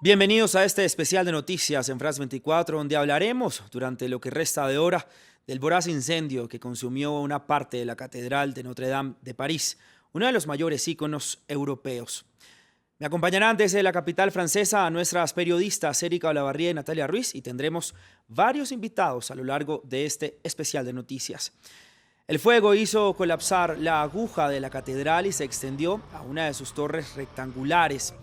Bienvenidos a este especial de noticias en France 24, donde hablaremos durante lo que resta de hora del voraz incendio que consumió una parte de la Catedral de Notre Dame de París, uno de los mayores íconos europeos. Me acompañarán desde la capital francesa a nuestras periodistas Erika Olavarría y Natalia Ruiz y tendremos varios invitados a lo largo de este especial de noticias. El fuego hizo colapsar la aguja de la catedral y se extendió a una de sus torres rectangulares.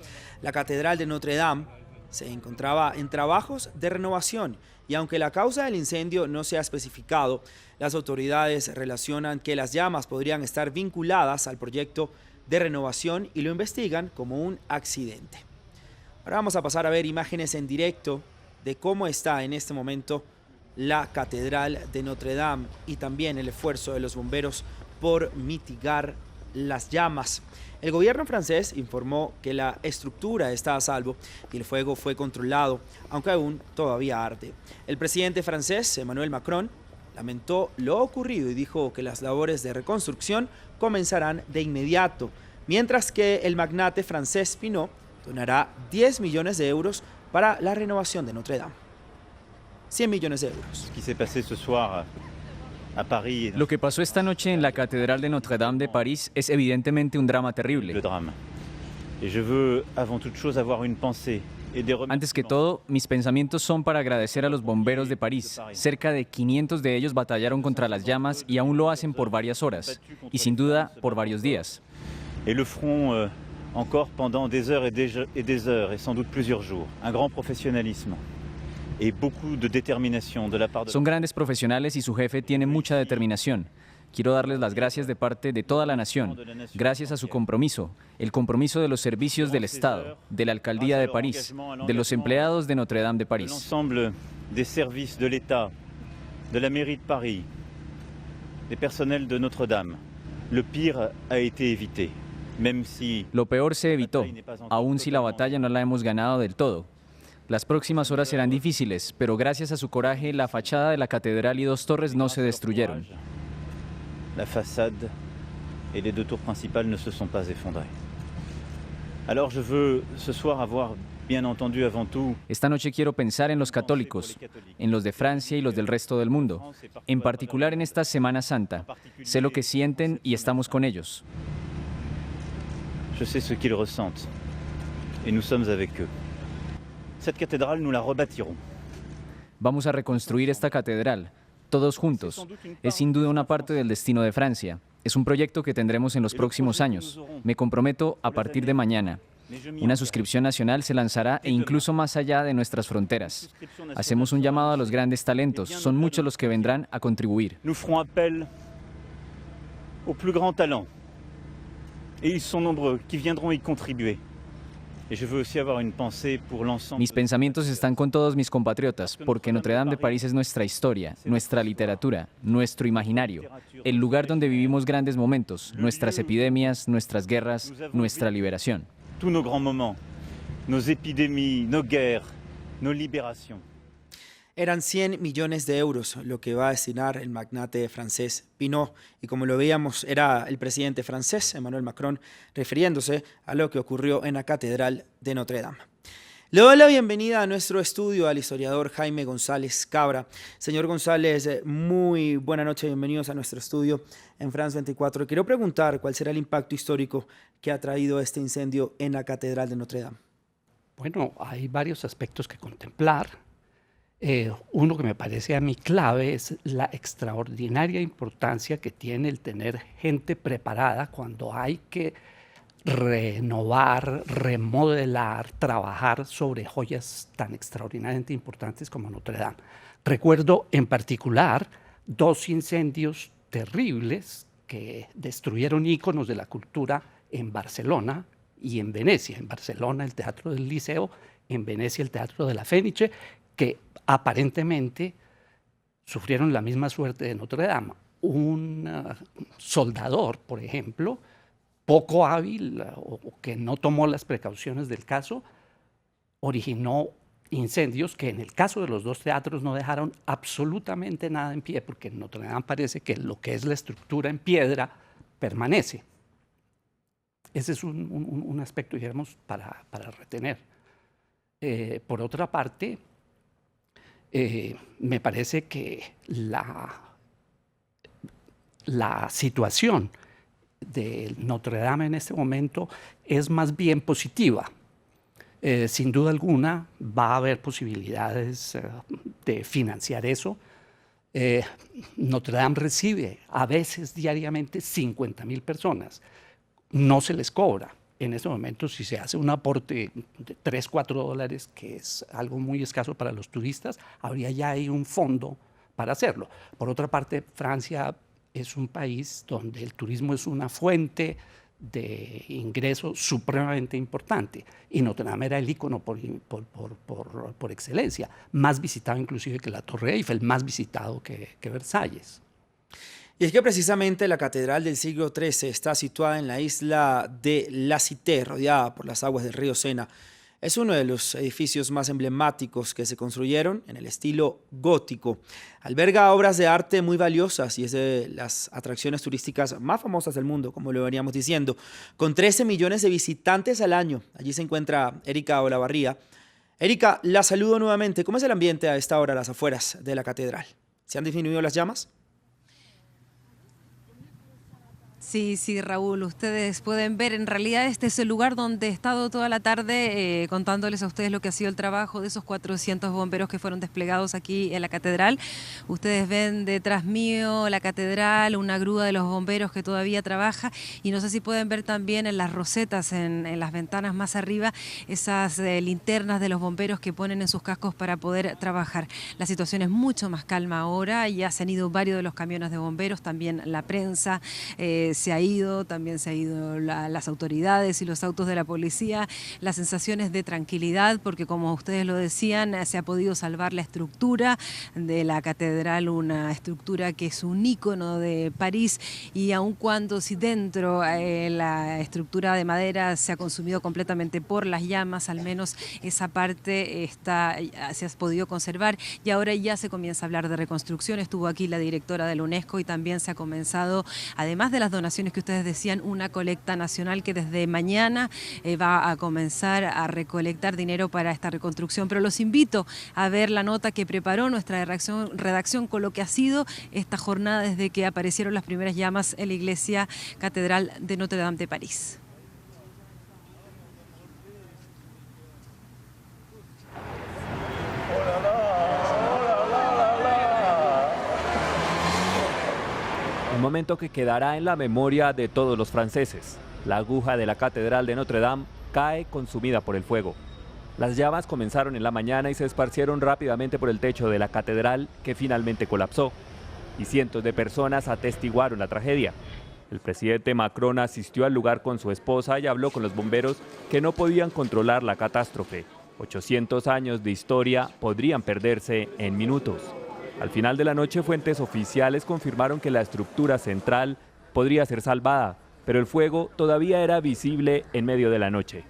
La Catedral de Notre Dame se encontraba en trabajos de renovación y aunque la causa del incendio no se ha especificado, las autoridades relacionan que las llamas podrían estar vinculadas al proyecto de renovación y lo investigan como un accidente. Ahora vamos a pasar a ver imágenes en directo de cómo está en este momento la Catedral de Notre Dame y también el esfuerzo de los bomberos por mitigar las llamas. El gobierno francés informó que la estructura está a salvo y el fuego fue controlado, aunque aún todavía arde. El presidente francés, Emmanuel Macron, lamentó lo ocurrido y dijo que las labores de reconstrucción comenzarán de inmediato, mientras que el magnate francés Pinault donará 10 millones de euros para la renovación de Notre Dame. 100 millones de euros. Lo que pasó esta noche en la Catedral de Notre Dame de París es evidentemente un drama terrible. Antes que todo, mis pensamientos son para agradecer a los bomberos de París. Cerca de 500 de ellos batallaron contra las llamas y aún lo hacen por varias horas, y sin duda por varios días. Encore pendant des heures et des heures, et sans doute plusieurs jours. Un grand professionnalisme. Son grandes profesionales y su jefe tiene mucha determinación. Quiero darles las gracias de parte de toda la nación, gracias a su compromiso, el compromiso de los servicios del Estado, de la Alcaldía de París, de los empleados de Notre Dame de París. L'ensemble des services de l'État, de la mairie de Paris, des personnels de Notre Dame. Le pire a été évité, même si... Lo peor se evitó, aun si la batalla no la hemos ganado del todo. Las próximas horas serán difíciles, pero gracias a su coraje, la fachada de la catedral y 2 torres no se destruyeron. La façade et les 2 tours principales ne se sont pas effondrées. Alors je veux ce soir avoir bien entendu avant tout. Esta noche quiero pensar en los católicos, en los de Francia y los del resto del mundo, en particular en esta Semana Santa. Sé lo que sienten y estamos con ellos. Je sais ce qu'ils ressentent et nous sommes avec eux. Cette cathédrale, nous la rebâtirons. Vamos a reconstruir esta catedral, todos juntos. Es sin duda una parte del destino de Francia. Es un proyecto que tendremos en los próximos años. Me comprometo a partir de mañana. Una suscripción nacional se lanzará e incluso más allá de nuestras fronteras. Hacemos un llamado a los grandes talentos. Son muchos los que vendrán a contribuir. Nous ferons appel aux plus grands talents. Et ils sont nombreux qui viendront y contribuer. Mis pensamientos están con todos mis compatriotas, porque Notre Dame de París es nuestra historia, nuestra literatura, nuestro imaginario, el lugar donde vivimos grandes momentos, nuestras epidemias, nuestras guerras, nuestra liberación. Tous nos grands moments, nos épidémies, nos guerres, nos libérations. Eran 100 millones de euros lo que va a destinar el magnate francés Pinault y como lo veíamos era el presidente francés Emmanuel Macron refiriéndose a lo que ocurrió en la Catedral de Notre Dame. Le doy la bienvenida a nuestro estudio al historiador Jaime González Cabra. Señor González, muy buena noche, bienvenidos a nuestro estudio en France 24. Quiero preguntar cuál será el impacto histórico que ha traído este incendio en la Catedral de Notre Dame. Bueno, hay varios aspectos que contemplar. Uno que me parece a mí clave es la extraordinaria importancia que tiene el tener gente preparada cuando hay que renovar, remodelar, trabajar sobre joyas tan extraordinariamente importantes como Notre Dame. Recuerdo en particular 2 incendios terribles que destruyeron íconos de la cultura en Barcelona y en Venecia. En Barcelona el Teatro del Liceo, en Venecia el Teatro de la Fenice, que aparentemente sufrieron la misma suerte de Notre Dame. Un soldador, por ejemplo, poco hábil o que no tomó las precauciones del caso, originó incendios que en el caso de los 2 teatros no dejaron absolutamente nada en pie, porque en Notre Dame parece que lo que es la estructura en piedra permanece. Ese es un aspecto, digamos, para retener. Por otra parte, me parece que la situación de Notre Dame en este momento es más bien positiva. Sin duda alguna va a haber posibilidades de financiar eso. Notre Dame recibe a veces diariamente 50.000 personas. No se les cobra. En este momento, si se hace un aporte de $3, $4, que es algo muy escaso para los turistas, habría ya ahí un fondo para hacerlo. Por otra parte, Francia es un país donde el turismo es una fuente de ingreso supremamente importante, y Notre Dame era el ícono por excelencia, más visitado inclusive que la Torre Eiffel, más visitado que Versalles. Y es que precisamente la catedral del siglo XIII está situada en la isla de La Cité, rodeada por las aguas del río Sena. Es uno de los edificios más emblemáticos que se construyeron en el estilo gótico. Alberga obras de arte muy valiosas y es de las atracciones turísticas más famosas del mundo, como lo veníamos diciendo. Con 13 millones de visitantes al año. Allí se encuentra Erika Olavarría. Erika, la saludo nuevamente. ¿Cómo es el ambiente a esta hora a las afueras de la catedral? ¿Se han disminuido las llamas? Sí, Raúl, ustedes pueden ver, en realidad este es el lugar donde he estado toda la tarde contándoles a ustedes lo que ha sido el trabajo de esos 400 bomberos que fueron desplegados aquí en la catedral. Ustedes ven detrás mío la catedral, una grúa de los bomberos que todavía trabaja, y no sé si pueden ver también en las rosetas, en las ventanas más arriba, esas linternas de los bomberos que ponen en sus cascos para poder trabajar. La situación es mucho más calma ahora, ya se han ido varios de los camiones de bomberos, también la prensa también se han ido las autoridades y los autos de la policía. La sensación es de tranquilidad porque, como ustedes lo decían, se ha podido salvar la estructura de la catedral, una estructura que es un ícono de París, y aun cuando si dentro la estructura de madera se ha consumido completamente por las llamas, al menos esa parte se ha podido conservar, y ahora ya se comienza a hablar de reconstrucción. Estuvo aquí la directora de la UNESCO y también se ha comenzado, además de las donaciones que ustedes decían, una colecta nacional que desde mañana va a comenzar a recolectar dinero para esta reconstrucción. Pero los invito a ver la nota que preparó nuestra redacción con lo que ha sido esta jornada desde que aparecieron las primeras llamas en la iglesia catedral de Notre Dame de París. Un momento que quedará en la memoria de todos los franceses. La aguja de la Catedral de Notre Dame cae consumida por el fuego. Las llamas comenzaron en la mañana y se esparcieron rápidamente por el techo de la catedral, que finalmente colapsó. Y cientos de personas atestiguaron la tragedia. El presidente Macron asistió al lugar con su esposa y habló con los bomberos, que no podían controlar la catástrofe. 800 años de historia podrían perderse en minutos. Al final de la noche, fuentes oficiales confirmaron que la estructura central podría ser salvada, pero el fuego todavía era visible en medio de la noche.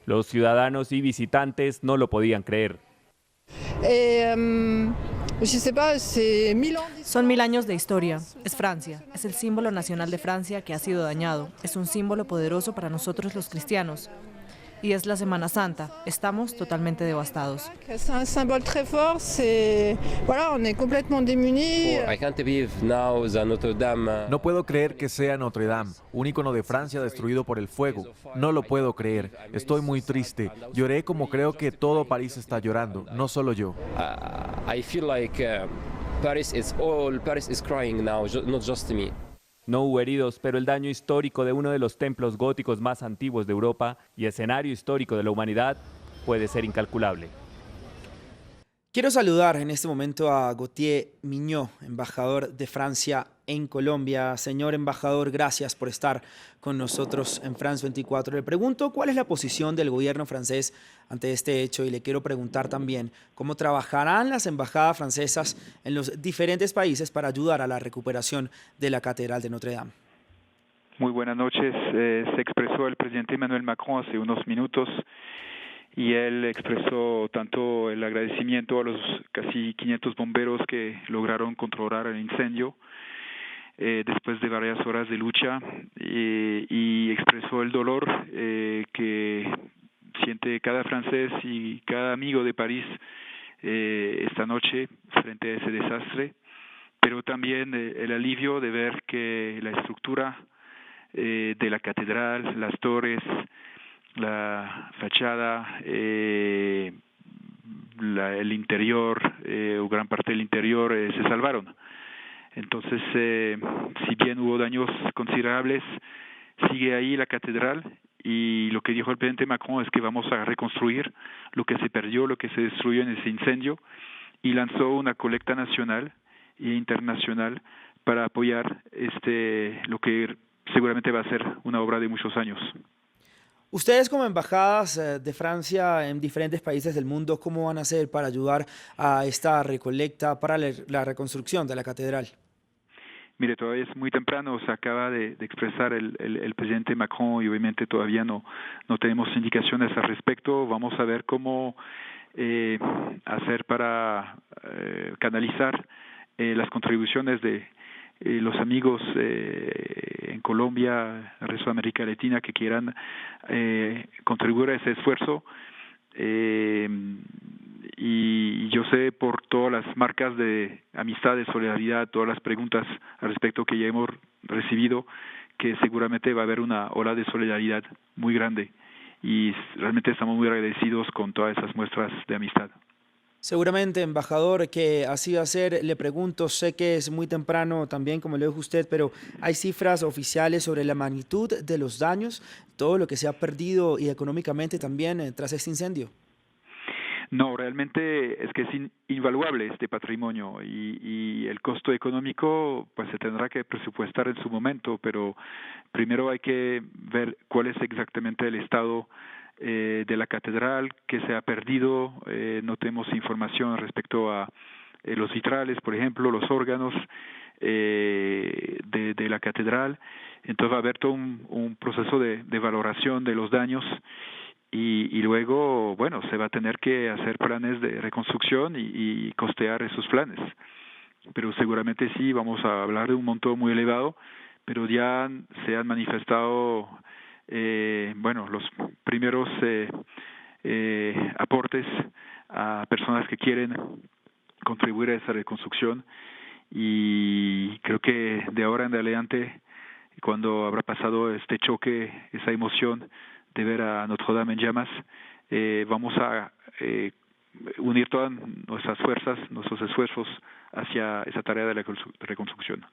Los ciudadanos y visitantes no lo podían creer. Son 1000 años de historia. Es Francia. Es el símbolo nacional de Francia que ha sido dañado. Es un símbolo poderoso para nosotros los cristianos. Y es la Semana Santa. Estamos totalmente devastados. Es un símbolo muy fuerte. On est complètement démunis. No puedo creer que sea Notre Dame, un ícono de Francia destruido por el fuego. No lo puedo creer. Estoy muy triste. Lloré como creo que todo París está llorando, no solo yo. I feel like Paris is crying now, not just me. No hubo heridos, pero el daño histórico de uno de los templos góticos más antiguos de Europa y escenario histórico de la humanidad puede ser incalculable. Quiero saludar en este momento a Gauthier Mignot, embajador de Francia en Colombia. Señor embajador, gracias por estar con nosotros en France 24. Le pregunto cuál es la posición del gobierno francés ante este hecho y le quiero preguntar también cómo trabajarán las embajadas francesas en los diferentes países para ayudar a la recuperación de la Catedral de Notre Dame. Muy buenas noches. Se expresó el presidente Emmanuel Macron hace unos minutos y él expresó tanto el agradecimiento a los casi 500 bomberos que lograron controlar el incendio después de varias horas de lucha y expresó el dolor que siente cada francés y cada amigo de París esta noche frente a ese desastre, pero también el alivio de ver que la estructura de la catedral, las torres, la fachada, el interior o gran parte del interior se salvaron. Entonces, si bien hubo daños considerables, sigue ahí la catedral, y lo que dijo el presidente Macron es que vamos a reconstruir lo que se perdió, lo que se destruyó en ese incendio, y lanzó una colecta nacional e internacional para apoyar lo que seguramente va a ser una obra de muchos años. Ustedes como embajadas de Francia en diferentes países del mundo, ¿cómo van a hacer para ayudar a esta recolecta para la reconstrucción de la catedral? Mire, todavía es muy temprano, se acaba de expresar el presidente Macron y obviamente todavía no tenemos indicaciones al respecto. Vamos a ver cómo hacer para canalizar las contribuciones de los amigos en Colombia, el resto de América Latina que quieran contribuir a ese esfuerzo. Y yo sé por todas las marcas de amistad, de solidaridad, todas las preguntas al respecto que ya hemos recibido, que seguramente va a haber una ola de solidaridad muy grande, y realmente estamos muy agradecidos con todas esas muestras de amistad. Seguramente, embajador, que así va a ser. Le pregunto, sé que es muy temprano también, como lo dijo usted, pero ¿hay cifras oficiales sobre la magnitud de los daños, todo lo que se ha perdido y económicamente también tras este incendio? No, realmente es que es invaluable este patrimonio, y el costo económico pues se tendrá que presupuestar en su momento, pero primero hay que ver cuál es exactamente el estado de la catedral, que se ha perdido. No tenemos información respecto a los vitrales, por ejemplo, los órganos de la catedral. Entonces va a haber todo un proceso de valoración de los daños, y luego, bueno, se va a tener que hacer planes de reconstrucción y costear esos planes. Pero seguramente sí, vamos a hablar de un monto muy elevado, pero ya se han manifestado los primeros aportes a personas que quieren contribuir a esa reconstrucción, y creo que de ahora en adelante, cuando habrá pasado este choque, esa emoción de ver a Notre Dame en llamas, vamos a unir todas nuestras fuerzas, nuestros esfuerzos hacia esa tarea de la reconstrucción.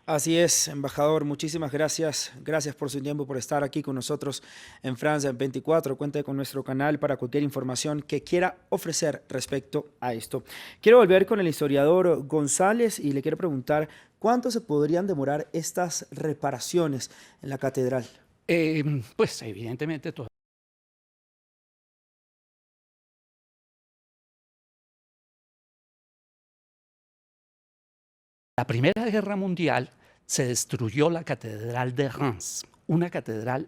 Así es, embajador, muchísimas gracias. Gracias por su tiempo, por estar aquí con nosotros en Francia 24. Cuente con nuestro canal para cualquier información que quiera ofrecer respecto a esto. Quiero volver con el historiador González y le quiero preguntar cuánto se podrían demorar estas reparaciones en la catedral. Pues evidentemente todo. La Primera Guerra Mundial se destruyó la Catedral de Reims, una catedral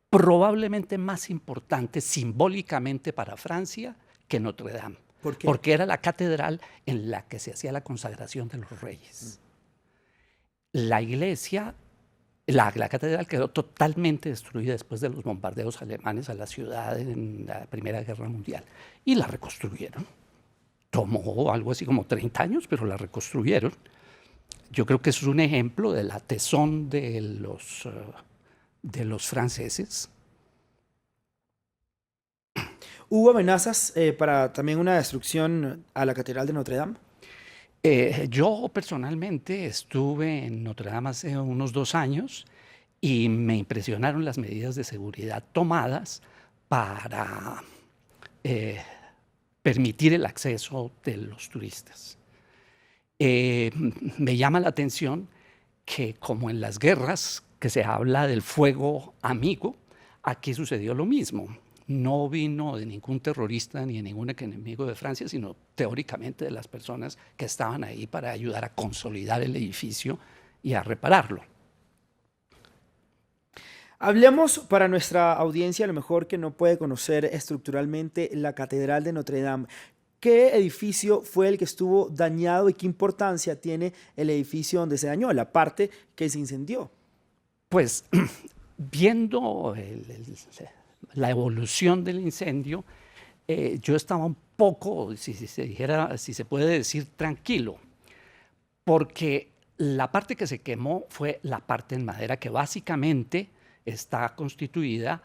probablemente más importante simbólicamente para Francia que Notre Dame. ¿Por qué? Porque era la catedral en la que se hacía la consagración de los reyes. La iglesia, la catedral quedó totalmente destruida después de los bombardeos alemanes a la ciudad en la Primera Guerra Mundial, y la reconstruyeron. Tomó algo así como 30 años, pero la reconstruyeron. Yo creo que eso es un ejemplo de la tesón de los franceses. ¿Hubo amenazas para también una destrucción a la Catedral de Notre Dame? Yo personalmente estuve en Notre Dame hace unos 2 años y me impresionaron las medidas de seguridad tomadas para permitir el acceso de los turistas. Me llama la atención que, como en las guerras que se habla del fuego amigo, aquí sucedió lo mismo. No vino de ningún terrorista ni de ningún enemigo de Francia, sino teóricamente de las personas que estaban ahí para ayudar a consolidar el edificio y a repararlo. Hablemos para nuestra audiencia, a lo mejor que no puede conocer estructuralmente la Catedral de Notre Dame. ¿Qué edificio fue el que estuvo dañado y qué importancia tiene el edificio donde se dañó, la parte que se incendió? Pues viendo la evolución del incendio, yo estaba un poco, si se puede decir, tranquilo, porque la parte que se quemó fue la parte en madera, que básicamente está constituida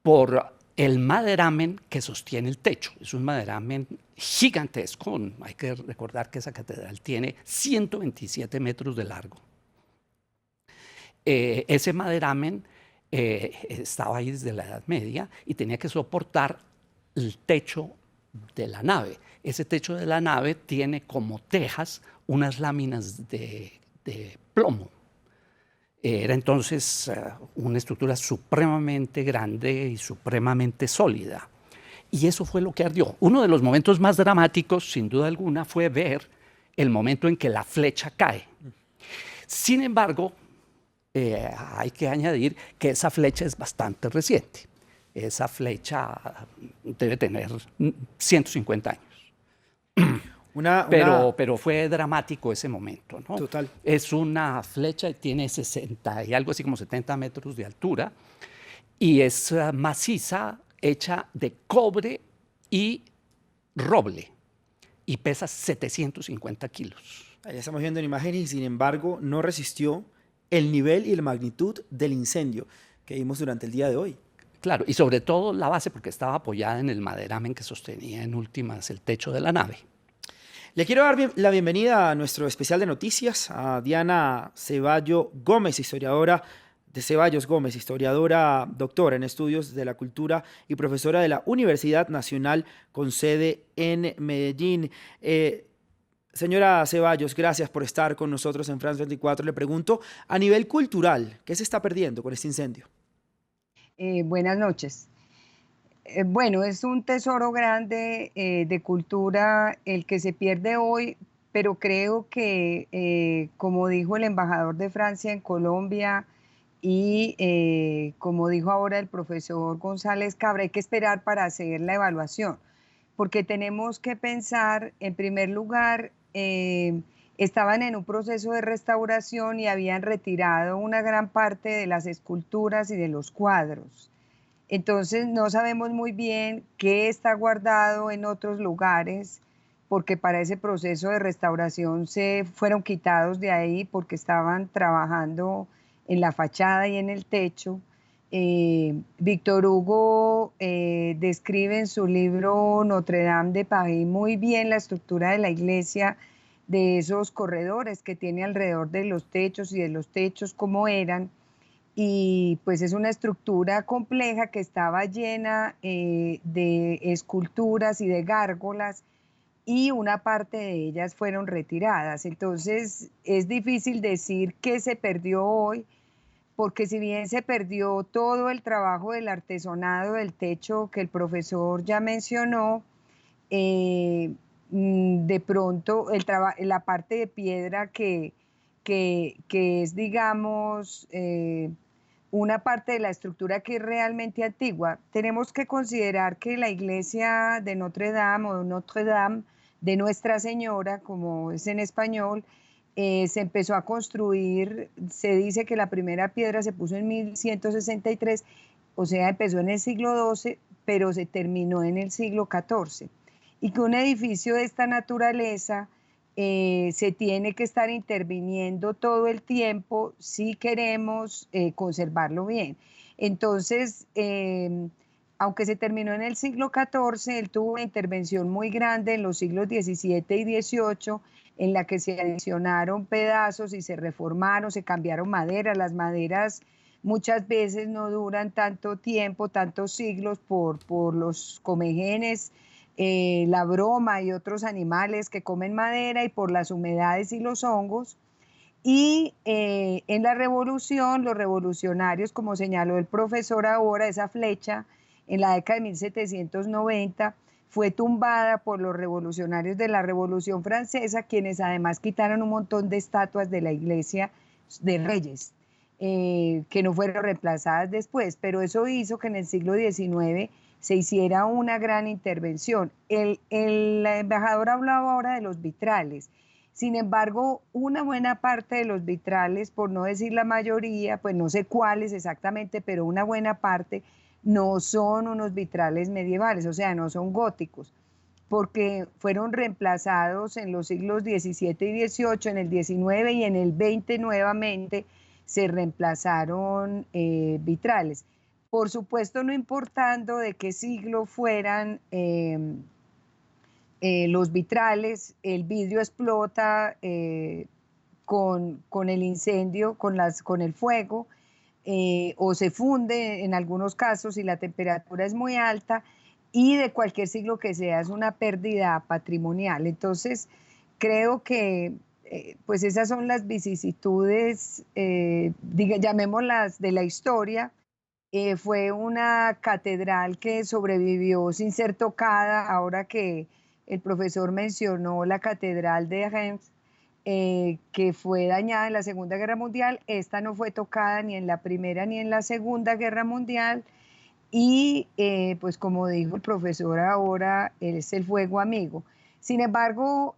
por el maderamen que sostiene el techo. Es un maderamen gigantesco. Hay que recordar que esa catedral tiene 127 metros de largo. Ese maderamen estaba ahí desde la Edad Media y tenía que soportar el techo de la nave. Ese techo de la nave tiene como tejas unas láminas de plomo. Era entonces una estructura supremamente grande y supremamente sólida. Y eso fue lo que ardió. Uno de los momentos más dramáticos, sin duda alguna, fue ver el momento en que la flecha cae. Sin embargo, hay que añadir que esa flecha es bastante reciente. Esa flecha debe tener 150 años. Pero fue dramático ese momento, ¿no? Total. Es una flecha y tiene 60 y algo así como 70 metros de altura y es maciza, hecha de cobre y roble y pesa 750 kilos. Ahí estamos viendo en imágenes y sin embargo no resistió el nivel y la magnitud del incendio que vimos durante el día de hoy. Claro, y sobre todo la base porque estaba apoyada en el maderamen que sostenía en últimas el techo de la nave. Le quiero dar la bienvenida a nuestro especial de noticias, a Diana Ceballos Gómez, historiadora de Ceballos Gómez, historiadora doctora en estudios de la cultura y profesora de la Universidad Nacional con sede en Medellín. Señora Ceballos, gracias por estar con nosotros en France 24. Le pregunto, a nivel cultural, ¿qué se está perdiendo con este incendio? Buenas noches. Bueno, es un tesoro grande de cultura el que se pierde hoy, pero creo que, como dijo el embajador de Francia en Colombia y como dijo ahora el profesor González Cabra, hay que esperar para hacer la evaluación, porque tenemos que pensar, en primer lugar, estaban en un proceso de restauración y habían retirado una gran parte de las esculturas y de los cuadros. Entonces no sabemos muy bien qué está guardado en otros lugares, porque para ese proceso de restauración se fueron quitados de ahí porque estaban trabajando en la fachada y en el techo. Víctor Hugo describe en su libro Notre Dame de Paris muy bien la estructura de la iglesia, de esos corredores que tiene alrededor de los techos y de los techos cómo eran. Y pues es una estructura compleja que estaba llena de esculturas y de gárgolas y una parte de ellas fueron retiradas. Entonces es difícil decir qué se perdió hoy, porque si bien se perdió todo el trabajo del artesonado del techo que el profesor ya mencionó, de pronto la parte de piedra que es, digamos, una parte de la estructura que es realmente antigua. Tenemos que considerar que la iglesia de Notre Dame o Notre Dame de Nuestra Señora, como es en español, se empezó a construir, se dice que la primera piedra se puso en 1163, o sea, empezó en el siglo XII, pero se terminó en el siglo XIV. Y que un edificio de esta naturaleza se tiene que estar interviniendo todo el tiempo si queremos conservarlo bien. Entonces, aunque se terminó en el siglo XIV, él tuvo una intervención muy grande en los siglos XVII y XVIII, en la que se adicionaron pedazos y se reformaron, se cambiaron maderas. Las maderas muchas veces no duran tanto tiempo, tantos siglos por los comejenes, la broma y otros animales que comen madera y por las humedades y los hongos. Y en la revolución, los revolucionarios, como señaló el profesor ahora, esa flecha en la década de 1790 fue tumbada por los revolucionarios de la Revolución Francesa, quienes además quitaron un montón de estatuas de la iglesia de reyes, que no fueron reemplazadas después, pero eso hizo que en el siglo XIX se hiciera una gran intervención. El embajador hablaba ahora de los vitrales. Sin embargo, una buena parte de los vitrales, por no decir la mayoría, pues no sé cuáles exactamente, pero una buena parte, no son unos vitrales medievales, o sea, no son góticos, porque fueron reemplazados en los siglos XVII y XVIII, en el XIX y en el XX nuevamente se reemplazaron vitrales. Por supuesto, no importando de qué siglo fueran los vitrales, el vidrio explota con el incendio, con el fuego, o se funde en algunos casos si la temperatura es muy alta, y de cualquier siglo que sea es una pérdida patrimonial. Entonces, creo que pues esas son las vicisitudes, llamémoslas de la historia. Fue una catedral que sobrevivió sin ser tocada. Ahora que el profesor mencionó la catedral de Reims, que fue dañada en la Segunda Guerra Mundial, esta no fue tocada ni en la Primera ni en la Segunda Guerra Mundial, y pues como dijo el profesor ahora, es el fuego amigo. Sin embargo,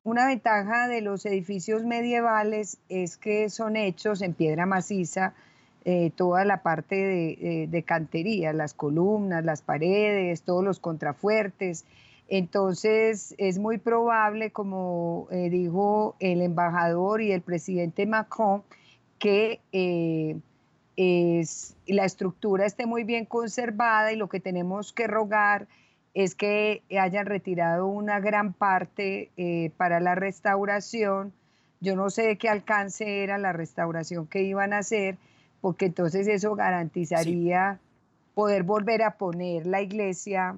una ventaja de los edificios medievales es que son hechos en piedra maciza, toda la parte de cantería, las columnas, las paredes, todos los contrafuertes. Entonces es muy probable, como dijo el embajador y el presidente Macron, que la estructura esté muy bien conservada, y lo que tenemos que rogar es que hayan retirado una gran parte para la restauración. Yo no sé de qué alcance era la restauración que iban a hacer, porque entonces eso garantizaría poder volver a poner la iglesia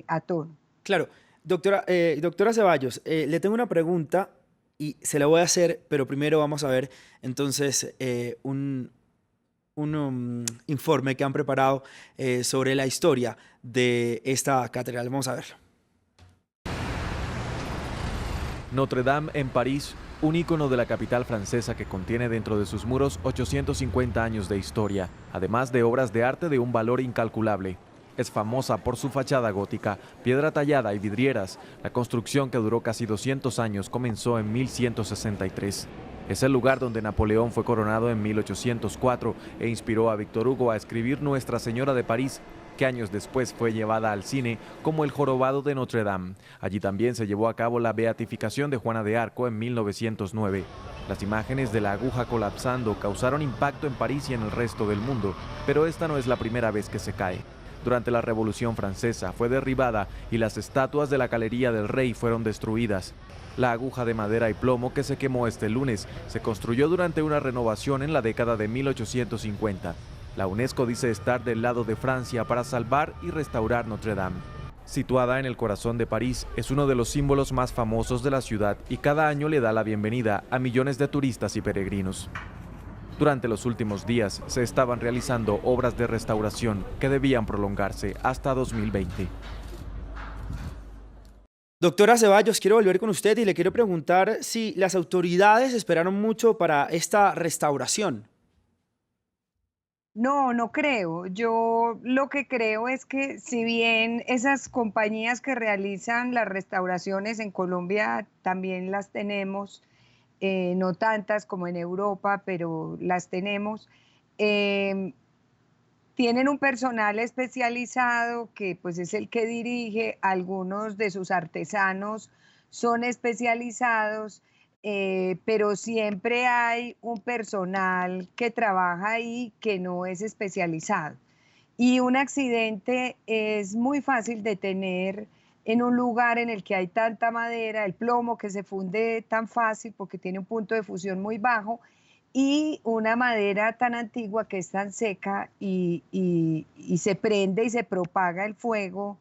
a tono. Claro, doctora Ceballos, le tengo una pregunta y se la voy a hacer, pero primero vamos a ver entonces un informe que han preparado sobre la historia de esta catedral. Vamos a verlo. Notre Dame en París, un ícono de la capital francesa que contiene dentro de sus muros 850 años de historia, además de obras de arte de un valor incalculable. Es famosa por su fachada gótica, piedra tallada y vidrieras. La construcción, que duró casi 200 años, comenzó en 1163. Es el lugar donde Napoleón fue coronado en 1804 e inspiró a Víctor Hugo a escribir Nuestra Señora de París, que años después fue llevada al cine como El Jorobado de Notre Dame. Allí también se llevó a cabo la beatificación de Juana de Arco en 1909. Las imágenes de la aguja colapsando causaron impacto en París y en el resto del mundo, pero esta no es la primera vez que se cae. Durante la Revolución Francesa fue derribada y las estatuas de la Galería del Rey fueron destruidas. La aguja de madera y plomo, que se quemó este lunes, se construyó durante una renovación en la década de 1850. La UNESCO dice estar del lado de Francia para salvar y restaurar Notre Dame. Situada en el corazón de París, es uno de los símbolos más famosos de la ciudad y cada año le da la bienvenida a millones de turistas y peregrinos. Durante los últimos días se estaban realizando obras de restauración que debían prolongarse hasta 2020. Doctora Ceballos, quiero volver con usted y le quiero preguntar si las autoridades esperaron mucho para esta restauración. No, no creo. Yo lo que creo es que, si bien esas compañías que realizan las restauraciones en Colombia también las tenemos, no tantas como en Europa, pero las tenemos, tienen un personal especializado que pues es el que dirige. Algunos de sus artesanos son especializados, pero siempre hay un personal que trabaja ahí que no es especializado. Y un accidente es muy fácil de tener en un lugar en el que hay tanta madera, el plomo que se funde tan fácil porque tiene un punto de fusión muy bajo, y una madera tan antigua que es tan seca y se prende y se propaga el fuego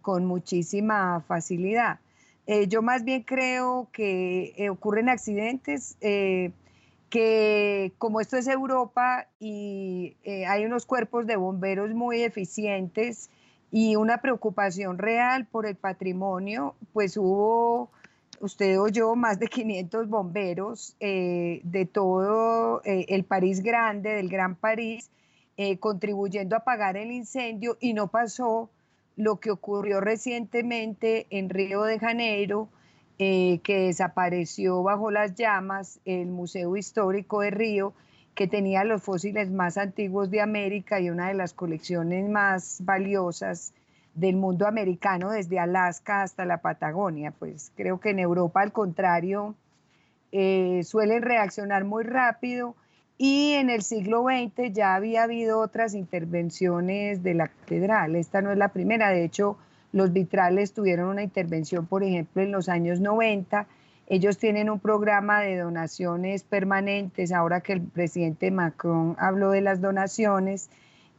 con muchísima facilidad. Yo más bien creo que ocurren accidentes que, como esto es Europa y hay unos cuerpos de bomberos muy eficientes y una preocupación real por el patrimonio, pues hubo, usted oyó, más de 500 bomberos de todo el París grande, del Gran París, contribuyendo a apagar el incendio, y no pasó lo que ocurrió recientemente en Río de Janeiro, que desapareció bajo las llamas el Museo Histórico de Río, que tenía los fósiles más antiguos de América y una de las colecciones más valiosas del mundo americano, desde Alaska hasta la Patagonia. Pues creo que en Europa, al contrario, suelen reaccionar muy rápido, y en el siglo XX ya había habido otras intervenciones de la catedral. Esta no es la primera. De hecho, los vitrales tuvieron una intervención, por ejemplo, en los años 90. Ellos tienen un programa de donaciones permanentes, ahora que el presidente Macron habló de las donaciones,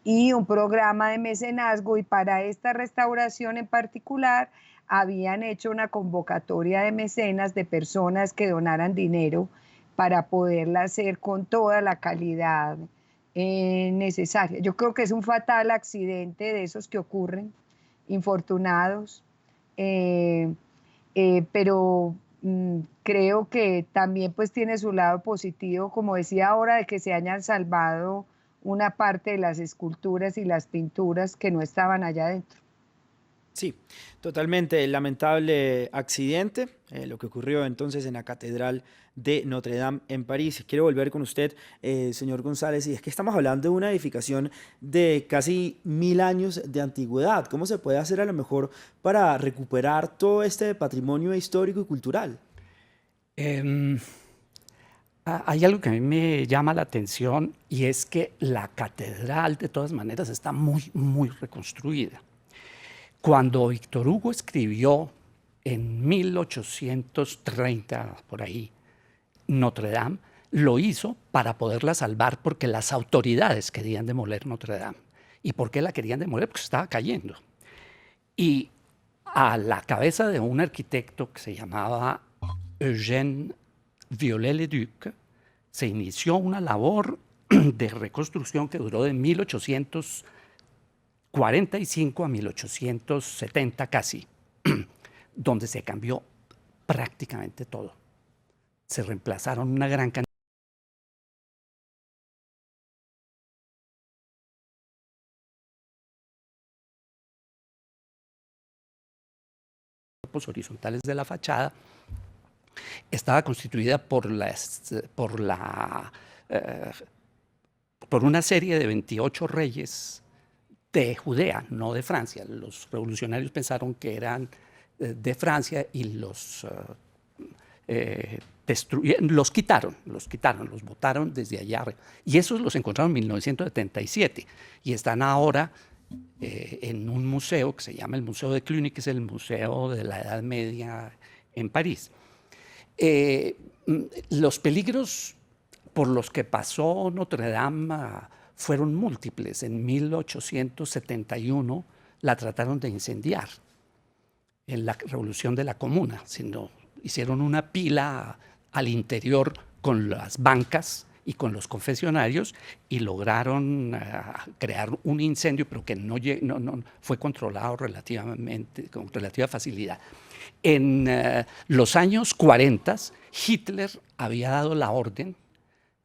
y un programa de mecenazgo, y para esta restauración en particular habían hecho una convocatoria de mecenas, de personas que donaran dinero para poderla hacer con toda la calidad necesaria. Yo creo que es un fatal accidente de esos que ocurren, infortunados, pero creo que también pues tiene su lado positivo, como decía ahora, de que se hayan salvado una parte de las esculturas y las pinturas que no estaban allá adentro. Sí, totalmente lamentable accidente, lo que ocurrió entonces en la Catedral de Notre Dame en París. Quiero volver con usted, señor González, y es que estamos hablando de una edificación de casi 1000 años de antigüedad. ¿Cómo se puede hacer a lo mejor para recuperar todo este patrimonio histórico y cultural? Hay algo que a mí me llama la atención, y es que la catedral de todas maneras está muy, muy reconstruida. Cuando Víctor Hugo escribió en 1830, por ahí, Notre Dame, lo hizo para poderla salvar porque las autoridades querían demoler Notre Dame. ¿Y por qué la querían demoler? Porque estaba cayendo. Y a la cabeza de un arquitecto que se llamaba Eugène Viollet-le-Duc, se inició una labor de reconstrucción que duró de 1845 a 1870 casi, donde se cambió prácticamente todo. Se reemplazaron una gran cantidad de cuerpos horizontales de la fachada. Estaba constituida por una serie de 28 reyes de Judea, no de Francia. Los revolucionarios pensaron que eran de Francia y los quitaron, los botaron desde allá. Y esos los encontraron en 1977 y están ahora en un museo que se llama el Museo de Cluny, que es el museo de la Edad Media en París. Los peligros por los que pasó Notre Dame fueron múltiples. En 1871 la trataron de incendiar en la revolución de la Comuna, hicieron una pila al interior con las bancas y con los confesionarios y lograron crear un incendio, pero que no fue controlado con relativa facilidad. En los años 40, Hitler había dado la orden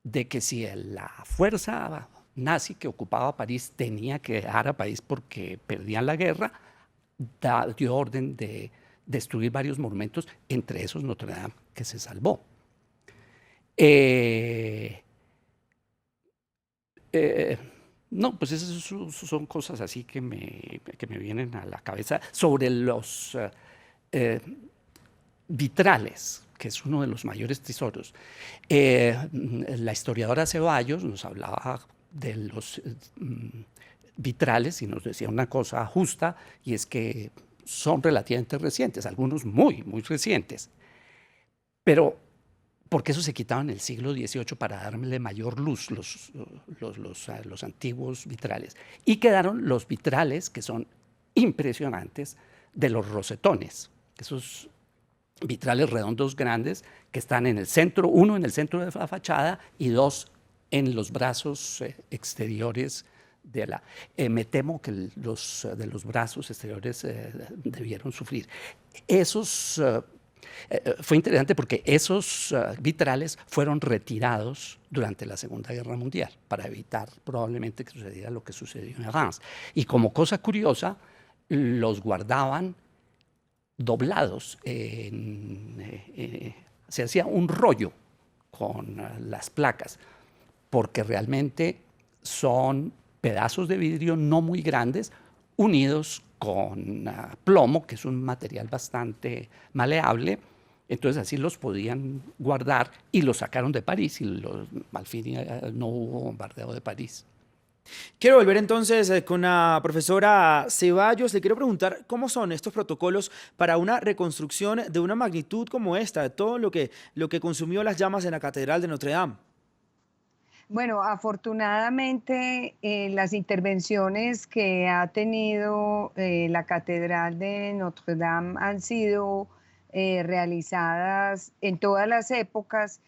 de que si la fuerza nazi que ocupaba París tenía que dejar a París porque perdían la guerra, dio orden de destruir varios monumentos, entre esos Notre Dame, que se salvó. No, pues esas son cosas así que me vienen a la cabeza. Sobre los vitrales, que es uno de los mayores tesoros. La historiadora Ceballos nos hablaba de los vitrales y nos decía una cosa justa, y es que son relativamente recientes, algunos muy, muy recientes. Pero, porque eso se quitaba en el siglo XVIII para darle mayor luz los antiguos vitrales. Y quedaron los vitrales, que son impresionantes, de los rosetones, esos vitrales redondos grandes que están en el centro, uno en el centro de la fachada y dos en los brazos exteriores de la... me temo que los de los brazos exteriores debieron sufrir. Esos... fue interesante porque esos vitrales fueron retirados durante la Segunda Guerra Mundial para evitar probablemente que sucediera lo que sucedió en Reims. Y como cosa curiosa, los guardaban doblados. Se hacía un rollo con las placas porque realmente son pedazos de vidrio no muy grandes unidos con plomo, que es un material bastante maleable. Entonces así los podían guardar y los sacaron de París y al fin no hubo bombardeo de París. Quiero volver entonces con la profesora Ceballos. Le quiero preguntar cómo son estos protocolos para una reconstrucción de una magnitud como esta, de todo lo que consumió las llamas en la Catedral de Notre Dame. Bueno, afortunadamente las intervenciones que ha tenido la Catedral de Notre Dame han sido realizadas en todas las épocas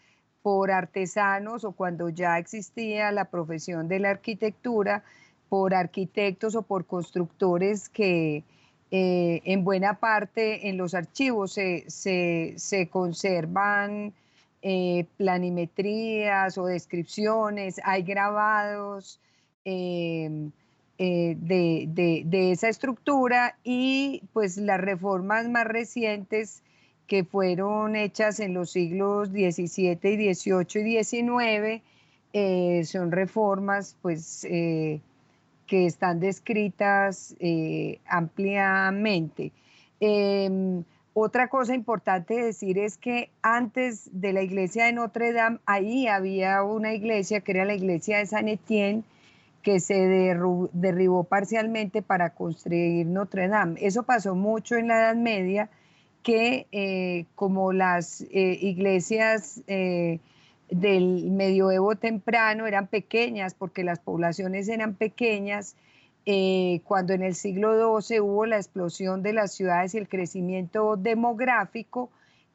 por artesanos o cuando ya existía la profesión de la arquitectura, por arquitectos o por constructores que en buena parte en los archivos se conservan planimetrías o descripciones, hay grabados de esa estructura y pues las reformas más recientes que fueron hechas en los siglos XVII, XVIII y XIX son reformas pues que están descritas ampliamente. Otra cosa importante decir es que antes de la iglesia de Notre Dame, ahí había una iglesia que era la iglesia de Saint Etienne, que se derribó parcialmente para construir Notre Dame. Eso pasó mucho en la Edad Media, que como las iglesias del medioevo temprano eran pequeñas, porque las poblaciones eran pequeñas, cuando en el siglo XII hubo la explosión de las ciudades y el crecimiento demográfico,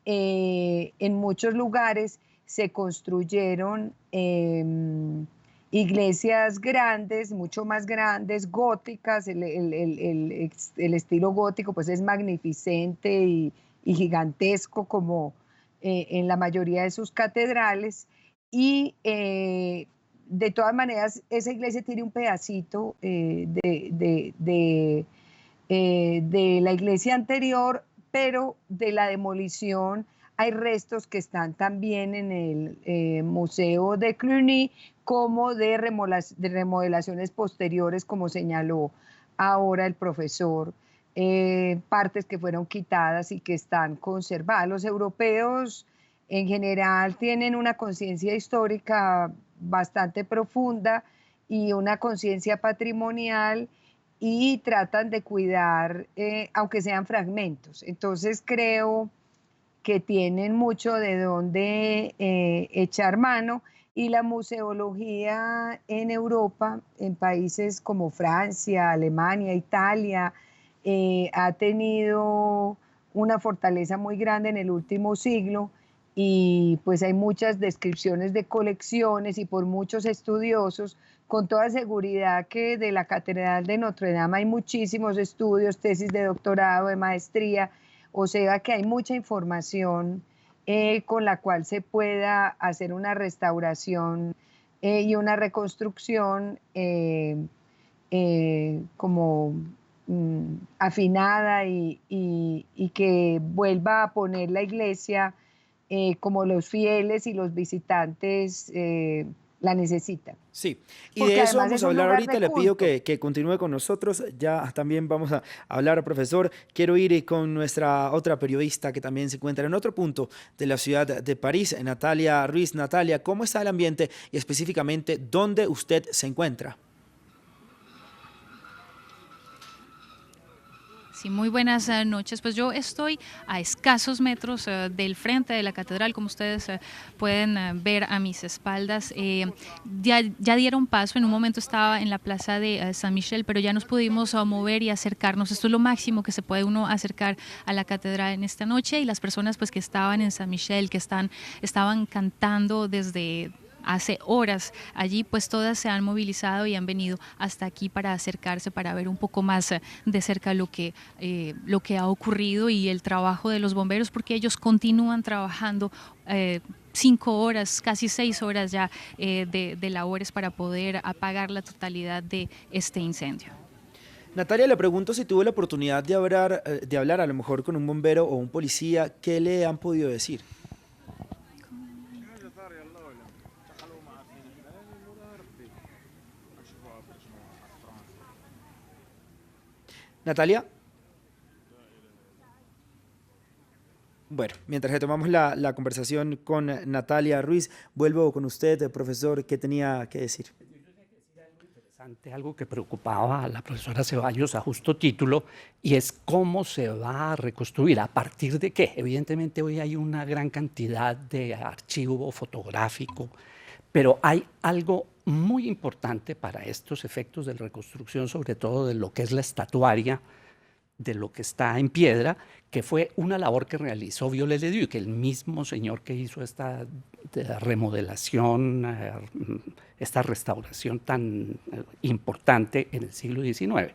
en muchos lugares se construyeron iglesias grandes, mucho más grandes, góticas. El estilo gótico pues es magnificente y gigantesco como en la mayoría de sus catedrales, y de todas maneras, esa iglesia tiene un pedacito de la iglesia anterior, pero de la demolición hay restos que están también en el Museo de Cluny, como de remodelaciones posteriores, como señaló ahora el profesor, partes que fueron quitadas y que están conservadas. Los europeos en general tienen una conciencia histórica bastante profunda y una conciencia patrimonial y tratan de cuidar, aunque sean fragmentos. Entonces creo que tienen mucho de dónde echar mano, y la museología en Europa, en países como Francia, Alemania, Italia, ha tenido una fortaleza muy grande en el último siglo, y pues hay muchas descripciones de colecciones y por muchos estudiosos. Con toda seguridad que de la Catedral de Notre Dame hay muchísimos estudios, tesis de doctorado, de maestría, o sea que hay mucha información con la cual se pueda hacer una restauración y una reconstrucción como afinada y que vuelva a poner la iglesia como los fieles y los visitantes la necesitan. Sí, y porque de eso además vamos es a un hablar lugar ahorita. de Le pido culto. que continúe con nosotros. Ya también vamos a hablar, profesor. Quiero ir con nuestra otra periodista que también se encuentra en otro punto de la ciudad de París, Natalia Ruiz. Natalia, ¿cómo está el ambiente y específicamente dónde usted se encuentra? Sí, muy buenas noches. Pues yo estoy a escasos metros del frente de la catedral, como ustedes pueden ver a mis espaldas. Ya dieron paso, en un momento estaba en la plaza de San Michel, pero ya nos pudimos mover y acercarnos. Esto es lo máximo que se puede uno acercar a la catedral en esta noche, y las personas pues que estaban en San Michel, que estaban cantando desde hace horas allí, pues todas se han movilizado y han venido hasta aquí para acercarse, para ver un poco más de cerca lo que ha ocurrido y el trabajo de los bomberos, porque ellos continúan trabajando 5 horas, casi 6 horas ya de labores para poder apagar la totalidad de este incendio. Natalia, le pregunto si tuvo la oportunidad de hablar a lo mejor con un bombero o un policía. ¿Qué le han podido decir? Natalia. Bueno, mientras retomamos la conversación con Natalia Ruiz, vuelvo con usted, profesor, ¿qué tenía que decir? Algo que preocupaba a la profesora Ceballos a justo título, y es cómo se va a reconstruir, a partir de qué. Evidentemente hoy hay una gran cantidad de archivo fotográfico, pero hay algo muy importante para estos efectos de reconstrucción, sobre todo de lo que es la estatuaria, de lo que está en piedra, que fue una labor que realizó Viollet-le-Duc, el mismo señor que hizo esta remodelación, esta restauración tan importante en el siglo XIX.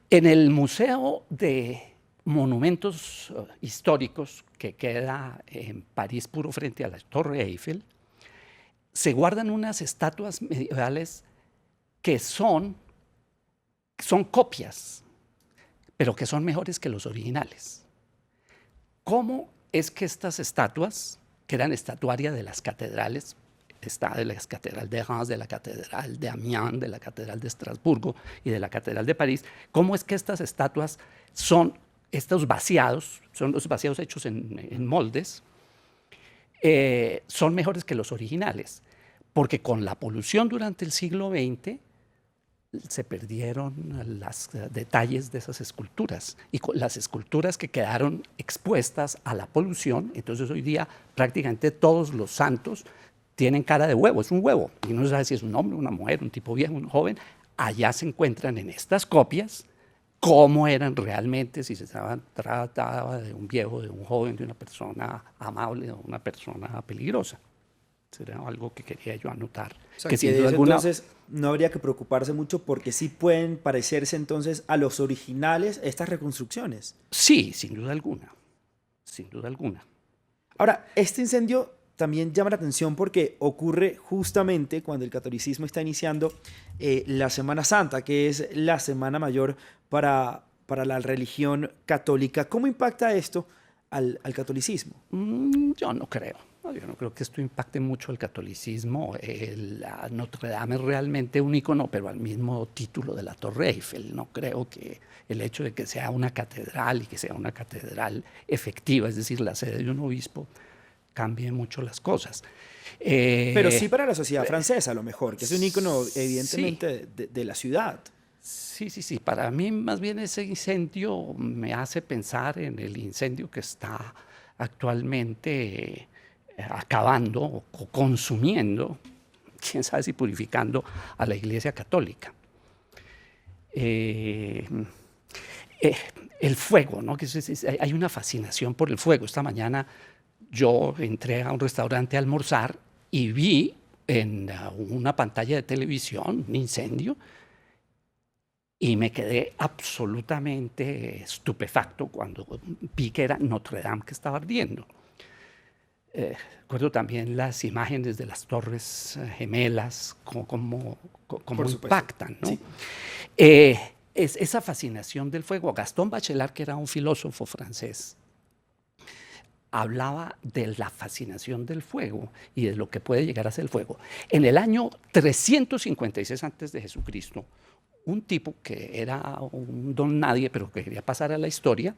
En el Museo de Monumentos Históricos, que queda en París, puro frente a la Torre Eiffel, se guardan unas estatuas medievales que son copias, pero que son mejores que los originales. ¿Cómo es que estas estatuas, que eran estatuaria de las catedrales, está de la Catedral de Reims, de la Catedral de Amiens, de la Catedral de Estrasburgo y de la Catedral de París, cómo es que estas estatuas son estos vaciados, son los vaciados hechos en moldes, son mejores que los originales? Porque con la polución durante el siglo XX, se perdieron los detalles de esas esculturas, y las esculturas que quedaron expuestas a la polución. Entonces hoy día prácticamente todos los santos tienen cara de huevo, es un huevo, y no se sabe si es un hombre, una mujer, un tipo viejo, un joven. Allá se encuentran en estas copias cómo eran realmente, si se trataba de un viejo, de un joven, de una persona amable o una persona peligrosa. Será algo que quería yo anotar. O sea, que sin duda alguna, entonces no habría que preocuparse mucho porque sí pueden parecerse entonces a los originales estas reconstrucciones. Sí, sin duda alguna. Sin duda alguna. Ahora, este incendio también llama la atención porque ocurre justamente cuando el catolicismo está iniciando la Semana Santa, que es la Semana Mayor para la religión católica. ¿Cómo impacta esto al catolicismo? Yo no creo. Yo no creo que esto impacte mucho al catolicismo. Notre Dame es realmente un icono, pero al mismo título de la Torre Eiffel. No creo que el hecho de que sea una catedral y que sea una catedral efectiva, es decir, la sede de un obispo, cambie mucho las cosas. Pero sí para la sociedad francesa, a lo mejor, que es un icono evidentemente sí. de la ciudad. Sí. Para mí más bien ese incendio me hace pensar en el incendio que está actualmente acabando o consumiendo, quién sabe si purificando, a la Iglesia Católica. El fuego, ¿no? Hay una fascinación por el fuego. Esta mañana yo entré a un restaurante a almorzar y vi en una pantalla de televisión un incendio y me quedé absolutamente estupefacto cuando vi que era Notre Dame que estaba ardiendo. Recuerdo también las imágenes de las torres gemelas, cómo impactan, ¿no? Sí. Esa fascinación del fuego. Gaston Bachelard, que era un filósofo francés, hablaba de la fascinación del fuego y de lo que puede llegar a ser el fuego. En el año 356 antes de Jesucristo, un tipo que era un don nadie, pero que quería pasar a la historia,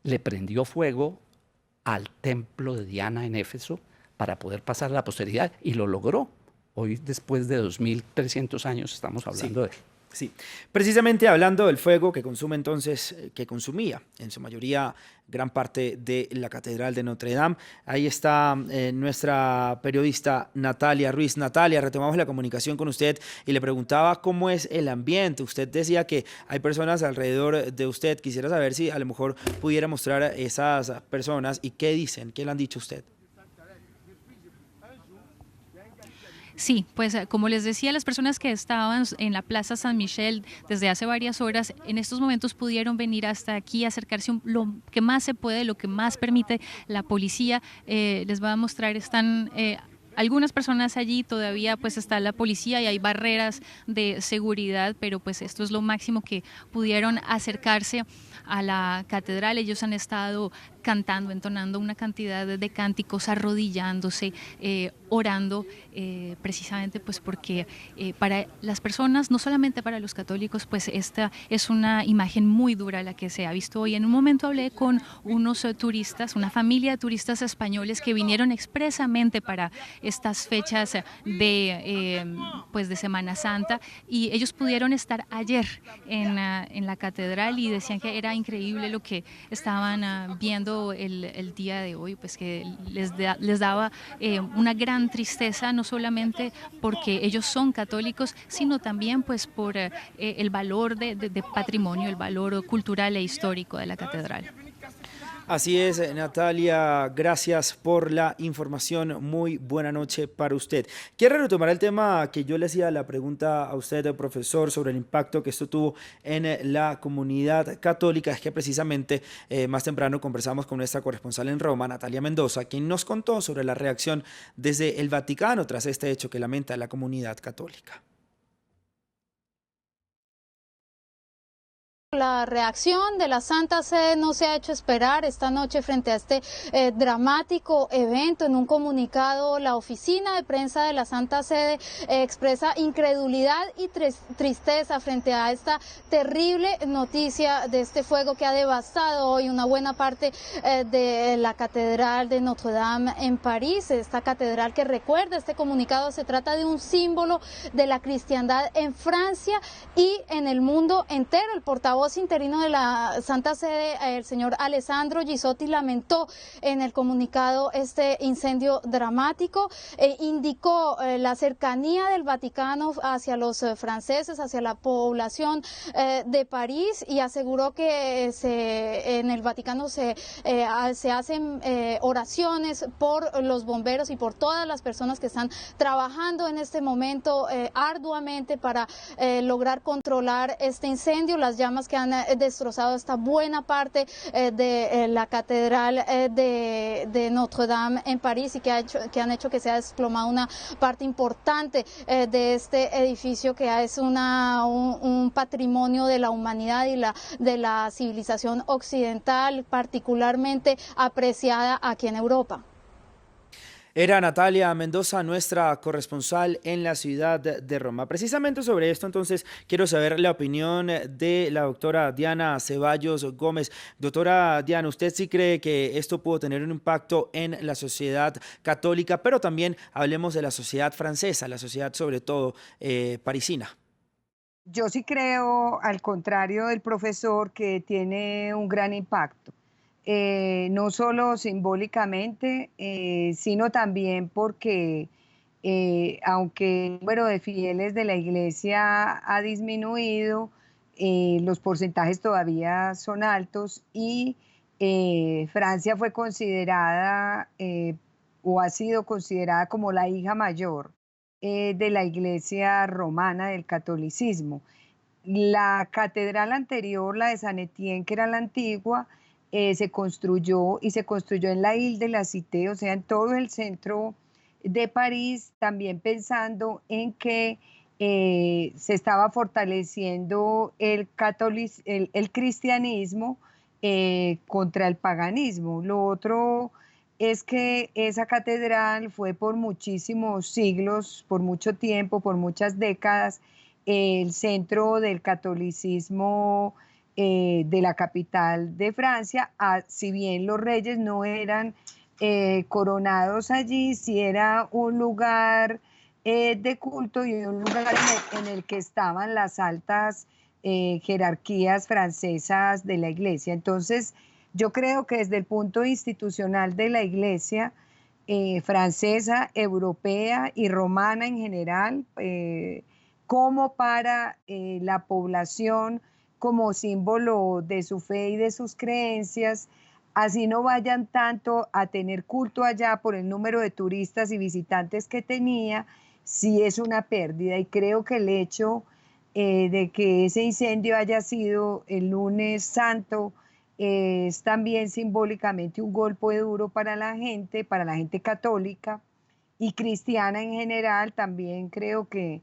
le prendió fuego al templo de Diana en Éfeso para poder pasar a la posteridad, y lo logró. Hoy, después de 2300 años, estamos hablando de él. Sí, precisamente hablando del fuego que consume entonces, que consumía en su mayoría gran parte de la Catedral de Notre Dame. Ahí está nuestra periodista Natalia Ruiz. Natalia, retomamos la comunicación con usted y le preguntaba cómo es el ambiente. Usted decía que hay personas alrededor de usted. Quisiera saber si a lo mejor pudiera mostrar a esas personas y qué dicen, qué le han dicho a usted. Sí, pues como les decía, las personas que estaban en la Plaza San Michel desde hace varias horas, en estos momentos pudieron venir hasta aquí, acercarse lo que más se puede, lo que más permite la policía. Les voy a mostrar, están algunas personas allí, todavía pues está la policía y hay barreras de seguridad, pero pues esto es lo máximo que pudieron acercarse a la catedral. Ellos han estado cantando, entonando una cantidad de cánticos, arrodillándose, orando, precisamente pues porque para las personas, no solamente para los católicos, pues esta es una imagen muy dura la que se ha visto hoy. En un momento hablé con unos turistas, una familia de turistas españoles que vinieron expresamente para estas fechas de Semana Santa, y ellos pudieron estar ayer en la catedral y decían que era increíble lo que estaban viendo el día de hoy, pues que les daba una gran tristeza, no solamente porque ellos son católicos, sino también pues por el valor de patrimonio, el valor cultural e histórico de la catedral. Así es, Natalia, gracias por la información. Muy buena noche para usted. Quiero retomar el tema que yo le hacía la pregunta a usted, profesor, sobre el impacto que esto tuvo en la comunidad católica. Es que precisamente más temprano conversamos con nuestra corresponsal en Roma, Natalia Mendoza, quien nos contó sobre la reacción desde el Vaticano tras este hecho que lamenta la comunidad católica. La reacción de la Santa Sede no se ha hecho esperar esta noche frente a este dramático evento. En un comunicado, la oficina de prensa de la Santa Sede expresa incredulidad y tristeza frente a esta terrible noticia de este fuego que ha devastado hoy una buena parte de la Catedral de Notre Dame en París. Esta catedral, que recuerda este comunicado, se trata de un símbolo de la cristiandad en Francia y en el mundo entero. El portavoz interino de la Santa Sede, el señor Alessandro Gisotti, lamentó en el comunicado este incendio dramático, indicó la cercanía del Vaticano hacia los franceses, hacia la población de París, y aseguró que en el Vaticano se hacen oraciones por los bomberos y por todas las personas que están trabajando en este momento arduamente para lograr controlar este incendio, las llamas que han destrozado esta buena parte de la catedral de Notre Dame en París, y que han hecho que sea desplomada una parte importante de este edificio, que es un patrimonio de la humanidad y de la civilización occidental, particularmente apreciada aquí en Europa. Era Natalia Mendoza, nuestra corresponsal en la ciudad de Roma. Precisamente sobre esto, entonces, quiero saber la opinión de la doctora Diana Ceballos Gómez. Doctora Diana, ¿usted sí cree que esto pudo tener un impacto en la sociedad católica, pero también hablemos de la sociedad francesa, la sociedad sobre todo parisina? Yo sí creo, al contrario del profesor, que tiene un gran impacto. No solo simbólicamente, sino también porque aunque el número de fieles de la iglesia ha disminuido, los porcentajes todavía son altos, y Francia fue considerada o ha sido considerada como la hija mayor de la iglesia romana, del catolicismo. La catedral anterior, la de San Etienne, que era la antigua, se construyó en la Ile de la Cité, o sea, en todo el centro de París, también pensando en que se estaba fortaleciendo el cristianismo contra el paganismo. Lo otro es que esa catedral fue por muchísimos siglos, por mucho tiempo, por muchas décadas, el centro del catolicismo de la capital de Francia. Si bien los reyes no eran coronados allí, sí era un lugar de culto y un lugar en el que estaban las altas jerarquías francesas de la iglesia. Entonces, yo creo que desde el punto institucional de la iglesia francesa, europea y romana en general, como para la población, como símbolo de su fe y de sus creencias, así no vayan tanto a tener culto allá por el número de turistas y visitantes que tenía, sí es una pérdida. Y creo que el hecho de que ese incendio haya sido el lunes santo es también simbólicamente un golpe duro para la gente católica y cristiana en general. También creo que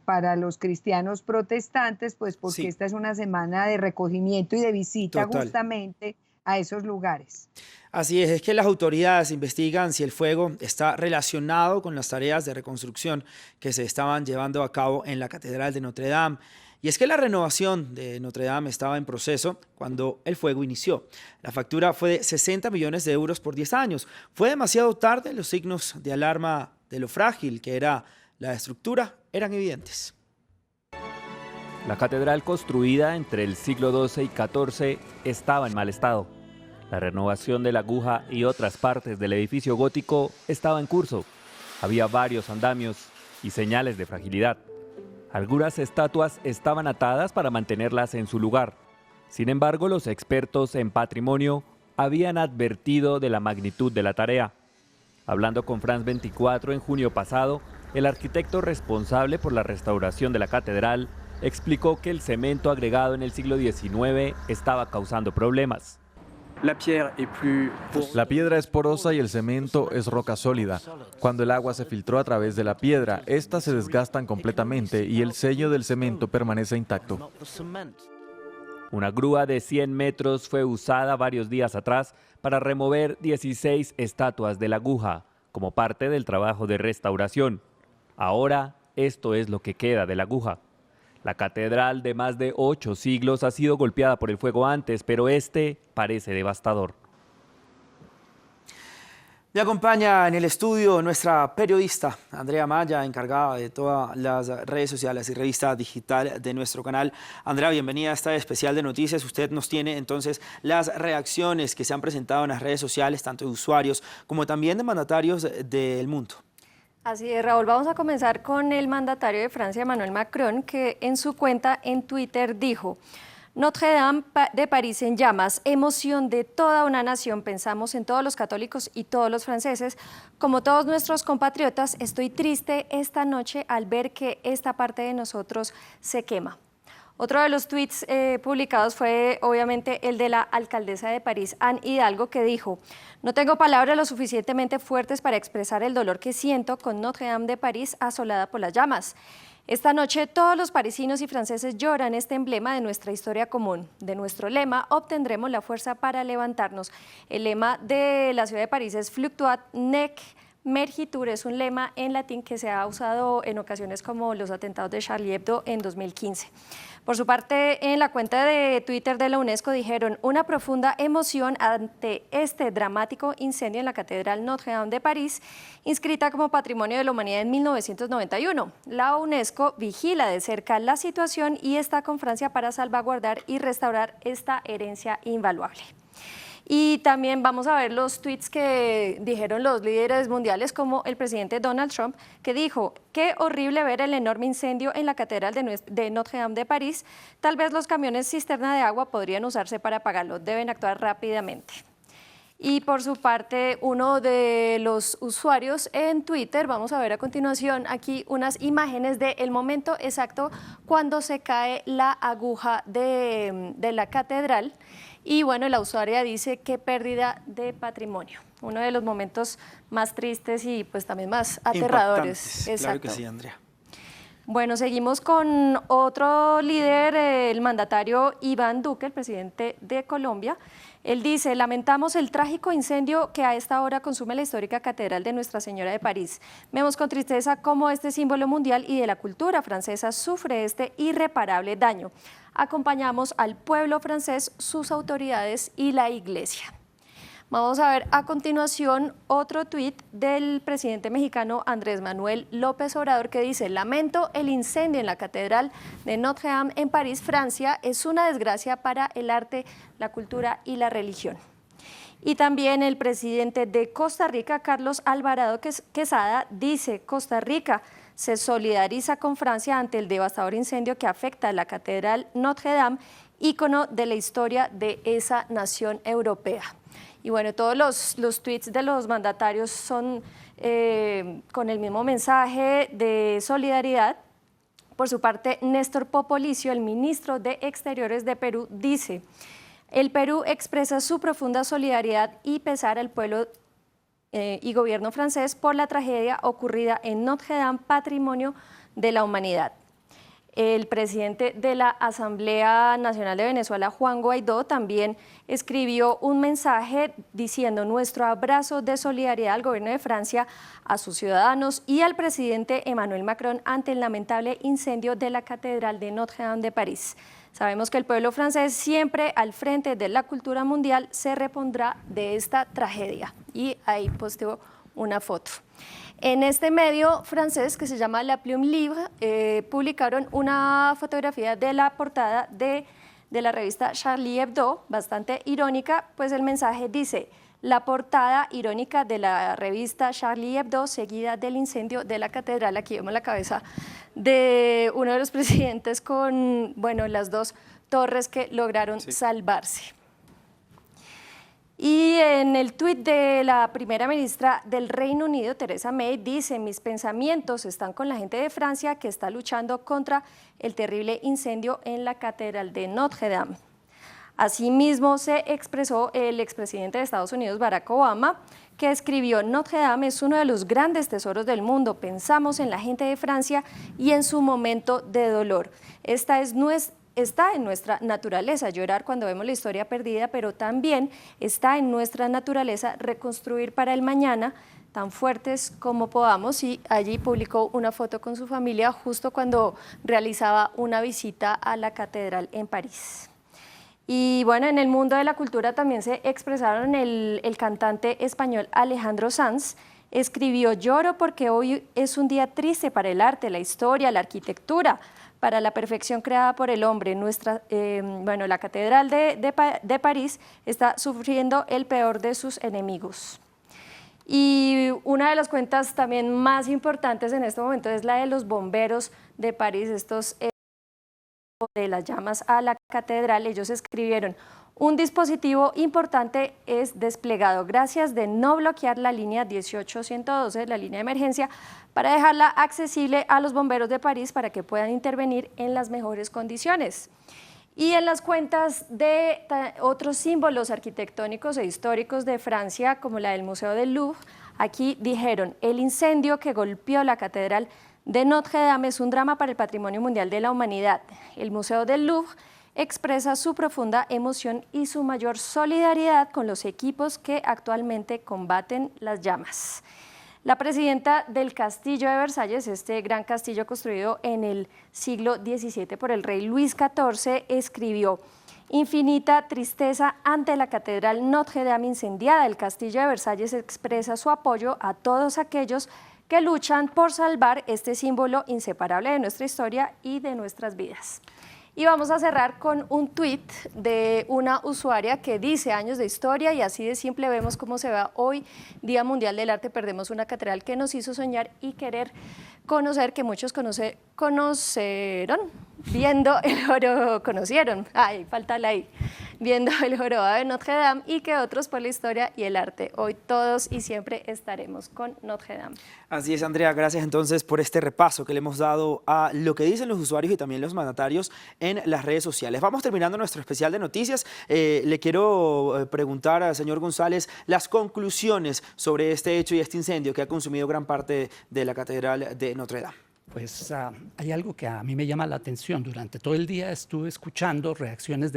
para los cristianos protestantes, pues porque sí, esta es una semana de recogimiento y de visita justamente a esos lugares. Así es que las autoridades investigan si el fuego está relacionado con las tareas de reconstrucción que se estaban llevando a cabo en la Catedral de Notre Dame. Y es que la renovación de Notre Dame estaba en proceso cuando el fuego inició. La factura fue de 60 millones de euros por 10 años. Fue demasiado tarde, los signos de alarma de lo frágil que era la estructura eran evidentes. La catedral, construida entre el siglo XII y XIV, estaba en mal estado. La renovación de la aguja y otras partes del edificio gótico estaba en curso. Había varios andamios y señales de fragilidad. Algunas estatuas estaban atadas para mantenerlas en su lugar. Sin embargo, los expertos en patrimonio habían advertido de la magnitud de la tarea. Hablando con France 24 en junio pasado, el arquitecto responsable por la restauración de la catedral explicó que el cemento agregado en el siglo XIX estaba causando problemas. La piedra es porosa y el cemento es roca sólida. Cuando el agua se filtró a través de la piedra, estas se desgastan completamente y el sello del cemento permanece intacto. Una grúa de 100 metros fue usada varios días atrás para remover 16 estatuas de la aguja, como parte del trabajo de restauración. Ahora, esto es lo que queda de la aguja. La catedral de más de 8 siglos ha sido golpeada por el fuego antes, pero este parece devastador. Me acompaña en el estudio nuestra periodista Andrea Maya, encargada de todas las redes sociales y revista digital de nuestro canal. Andrea, bienvenida a esta especial de noticias. Usted nos tiene entonces las reacciones que se han presentado en las redes sociales, tanto de usuarios como también de mandatarios del mundo. Así es, Raúl. Vamos a comenzar con el mandatario de Francia, Emmanuel Macron, que en su cuenta en Twitter dijo: Notre Dame de París en llamas, emoción de toda una nación. Pensamos en todos los católicos y todos los franceses. Como todos nuestros compatriotas, estoy triste esta noche al ver que esta parte de nosotros se quema. Otro de los tweets publicados fue obviamente el de la alcaldesa de París, Anne Hidalgo, que dijo: no tengo palabras lo suficientemente fuertes para expresar el dolor que siento con Notre Dame de París asolada por las llamas. Esta noche todos los parisinos y franceses lloran este emblema de nuestra historia común. De nuestro lema obtendremos la fuerza para levantarnos. El lema de la ciudad de París es Fluctuat nec mergitur, es un lema en latín que se ha usado en ocasiones como los atentados de Charlie Hebdo en 2015. Por su parte, en la cuenta de Twitter de la UNESCO dijeron: una profunda emoción ante este dramático incendio en la Catedral Notre Dame de París, inscrita como Patrimonio de la Humanidad en 1991. La UNESCO vigila de cerca la situación y está con Francia para salvaguardar y restaurar esta herencia invaluable. Y también vamos a ver los tweets que dijeron los líderes mundiales, como el presidente Donald Trump, que dijo: qué horrible ver el enorme incendio en la Catedral de Notre Dame de París. Tal vez los camiones cisterna de agua podrían usarse para apagarlo. Deben actuar rápidamente. Y por su parte, uno de los usuarios en Twitter, vamos a ver a continuación aquí unas imágenes del momento exacto cuando se cae la aguja de la catedral. Y bueno, la usuaria dice: qué pérdida de patrimonio. Uno de los momentos más tristes y pues también más aterradores. Exacto. Claro que sí, Andrea. Bueno, seguimos con otro líder, el mandatario Iván Duque, el presidente de Colombia. Él dice: lamentamos el trágico incendio que a esta hora consume la histórica Catedral de Nuestra Señora de París. Vemos con tristeza cómo este símbolo mundial y de la cultura francesa sufre este irreparable daño. Acompañamos al pueblo francés, sus autoridades y la Iglesia. Vamos a ver a continuación otro tuit del presidente mexicano Andrés Manuel López Obrador, que dice: lamento el incendio en la Catedral de Notre Dame en París, Francia. Es una desgracia para el arte, la cultura y la religión. Y también el presidente de Costa Rica, Carlos Alvarado Quesada, dice: Costa Rica se solidariza con Francia ante el devastador incendio que afecta a la Catedral Notre Dame, ícono de la historia de esa nación europea. Y bueno, todos los tweets de los mandatarios son con el mismo mensaje de solidaridad. Por su parte, Néstor Popolicio, el ministro de Exteriores de Perú, dice: el Perú expresa su profunda solidaridad y pesar al pueblo y gobierno francés por la tragedia ocurrida en Notre Dame, patrimonio de la humanidad. El presidente de la Asamblea Nacional de Venezuela, Juan Guaidó, también escribió un mensaje diciendo nuestro abrazo de solidaridad al gobierno de Francia, a sus ciudadanos y al presidente Emmanuel Macron ante el lamentable incendio de la Catedral de Notre Dame de París. Sabemos que el pueblo francés, siempre al frente de la cultura mundial, se repondrá de esta tragedia. Y ahí posteó una foto. En este medio francés que se llama La Plume Libre, publicaron una fotografía de la portada de la revista Charlie Hebdo, bastante irónica, pues el mensaje dice: la portada irónica de la revista Charlie Hebdo, seguida del incendio de la catedral. Aquí vemos la cabeza de uno de los presidentes con, bueno, las dos torres que lograron salvarse. Y en el tuit de la primera ministra del Reino Unido, Theresa May, dice: mis pensamientos están con la gente de Francia que está luchando contra el terrible incendio en la Catedral de Notre Dame. Asimismo, se expresó el expresidente de Estados Unidos, Barack Obama, que escribió: Notre Dame es uno de los grandes tesoros del mundo. Pensamos en la gente de Francia y en su momento de dolor. Está en nuestra naturaleza llorar cuando vemos la historia perdida, pero también está en nuestra naturaleza reconstruir para el mañana, tan fuertes como podamos. Y allí publicó una foto con su familia justo cuando realizaba una visita a la catedral en París. Y bueno, en el mundo de la cultura también se expresaron. El cantante español Alejandro Sanz escribió: lloro porque hoy es un día triste para el arte, la historia, la arquitectura, para la perfección creada por el hombre. La Catedral de París está sufriendo el peor de sus enemigos. Y una de las cuentas también más importantes en este momento es la de los bomberos de París, estos de las llamas a la catedral. Ellos escribieron: un dispositivo importante es desplegado gracias de no bloquear la línea 18112, la línea de emergencia, para dejarla accesible a los bomberos de París para que puedan intervenir en las mejores condiciones. Y en las cuentas de otros símbolos arquitectónicos e históricos de Francia, como la del Museo del Louvre, aquí dijeron: el incendio que golpeó la catedral de Notre Dame es un drama para el patrimonio mundial de la humanidad. El Museo del Louvre expresa su profunda emoción y su mayor solidaridad con los equipos que actualmente combaten las llamas. La presidenta del Castillo de Versalles, este gran castillo construido en el siglo XVII por el rey Luis XIV, escribió: infinita tristeza ante la catedral Notre Dame incendiada. El Castillo de Versalles expresa su apoyo a todos aquellos que luchan por salvar este símbolo inseparable de nuestra historia y de nuestras vidas. Y vamos a cerrar con un tuit de una usuaria que dice: años de historia, y así de simple vemos cómo se va hoy, Día Mundial del Arte. Perdemos una catedral que nos hizo soñar y querer conocer, que muchos conocieron viendo el jorobado, viendo el jorobado de Notre Dame, y que otros por la historia y el arte. Hoy todos y siempre estaremos con Notre Dame. Así es, Andrea, gracias entonces por este repaso que le hemos dado a lo que dicen los usuarios y también los mandatarios en las redes sociales. Vamos terminando nuestro especial de noticias. Le quiero preguntar al señor González las conclusiones sobre este hecho y este incendio que ha consumido gran parte de la Catedral de Notre Dame. Pues hay algo que a mí me llama la atención. Durante todo el día estuve escuchando reacciones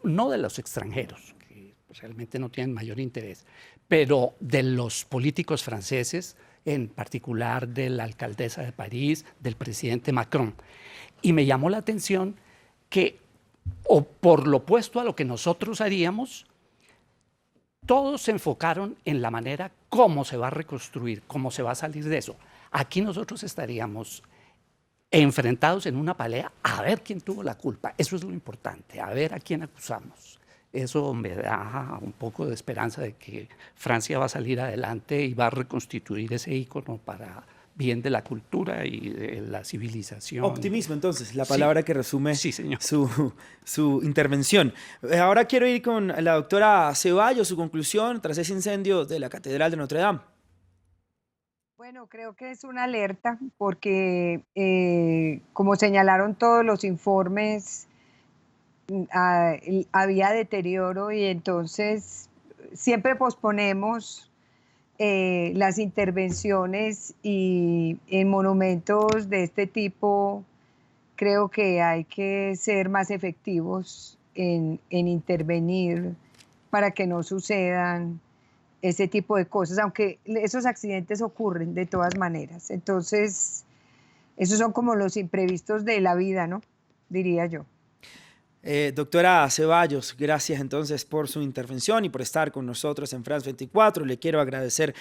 no de los extranjeros, que realmente no tienen mayor interés, pero de los políticos franceses, en particular de la alcaldesa de París, del presidente Macron. Y me llamó la atención que, o por lo opuesto a lo que nosotros haríamos, todos se enfocaron en la manera cómo se va a reconstruir, cómo se va a salir de eso. Aquí nosotros estaríamos enfrentados en una pelea a ver quién tuvo la culpa. Eso es lo importante, a ver a quién acusamos. Eso me da un poco de esperanza de que Francia va a salir adelante y va a reconstituir ese ícono para bien de la cultura y de la civilización. Optimismo, entonces, la palabra que resume sí, señor. su intervención. Ahora quiero ir con la doctora Ceballos, su conclusión tras ese incendio de la Catedral de Notre Dame. Bueno, creo que es una alerta porque, como señalaron todos los informes, había deterioro y entonces siempre posponemos las intervenciones y en monumentos de este tipo creo que hay que ser más efectivos en intervenir para que no sucedan ese tipo de cosas, aunque esos accidentes ocurren de todas maneras. Entonces, esos son como los imprevistos de la vida, ¿no? Diría yo. Doctora Ceballos, gracias entonces por su intervención y por estar con nosotros en France 24. Le quiero agradecer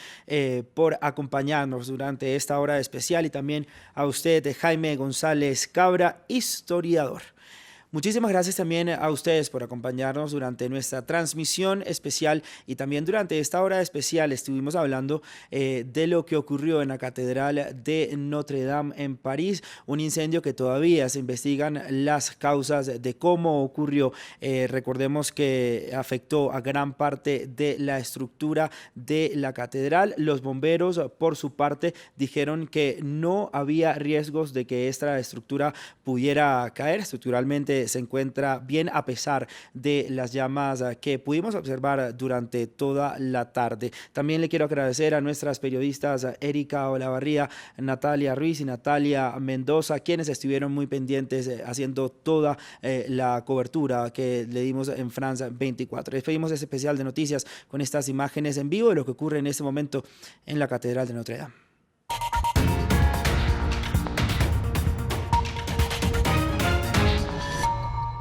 por acompañarnos durante esta hora especial y también a usted, Jaime González Cabra, historiador. Muchísimas gracias también a ustedes por acompañarnos durante nuestra transmisión especial y también durante esta hora especial estuvimos hablando de lo que ocurrió en la Catedral de Notre Dame en París, un incendio que todavía se investigan las causas de cómo ocurrió. Recordemos que afectó a gran parte de la estructura de la catedral. Los bomberos, por su parte, dijeron que no había riesgos de que esta estructura pudiera caer. Estructuralmente se encuentra bien a pesar de las llamas que pudimos observar durante toda la tarde. También le quiero agradecer a nuestras periodistas Erika Olavarría, Natalia Ruiz y Natalia Mendoza, quienes estuvieron muy pendientes haciendo toda la cobertura que le dimos en France 24. Despedimos este especial de noticias con estas imágenes en vivo de lo que ocurre en este momento en la Catedral de Notre Dame.